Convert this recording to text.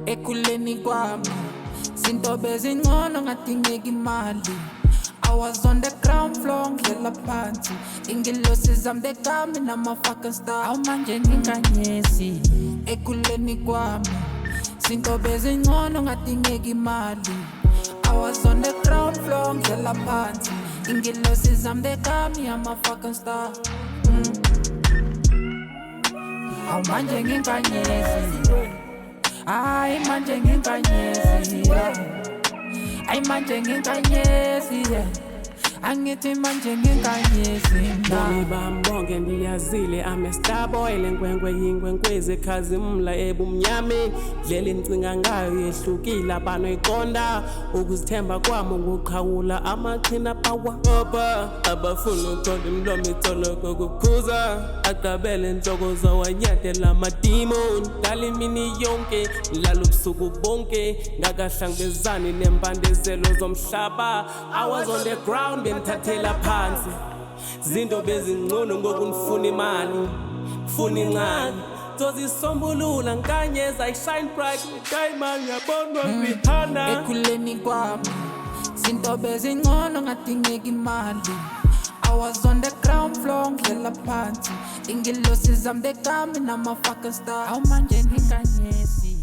Ekhuleni kwami zinto bezingcono ngadingeki imali. I was on the ground floor ngidlela phansi, ingilosi zami bekami nama-fucking star. Awu manje nginkanyezi ekhuleni kwami zinto bezingcono ngadingeki imali. I was on the ground floor ngidlela phansi, ingilosi zami bekami ama-fucking star. Awu manje nginkanyezi, ay manje nginkanyezi, ay manje nginkanyezi, angithi manje nginkanyezi. Bomi bami bonke ndiyazile I'm a star boy, le nkwenkwe yinkwenkwezi ekhazimla ebumnyameni. Ndlela endicinga ngayo yehlukile abanoyiqonda, ukuzithemba kwami ukuqhawula amaqhina pawa abafuna uqonda imlomo itsoloko kukhuza, aqabele enhloko zawanyathela amadimoni. Dala imini yonke ngilala ubusuku bonke, ngakahlangabezani nempandezelo zomhlaba. I was on the ground bengithathela phansi, zinto bezingcono ngokufuna imali, funa incane zozisombulula nkanyezi I shine bright diamond ngiyabonwa Rihanna. Ekhuleni kwami zinto bezingcono ngadingeki imali. I was on the ground floor ngidlela phansi, ingilosi zami bekami nama-fucking star. Awu manje nginkanyezi.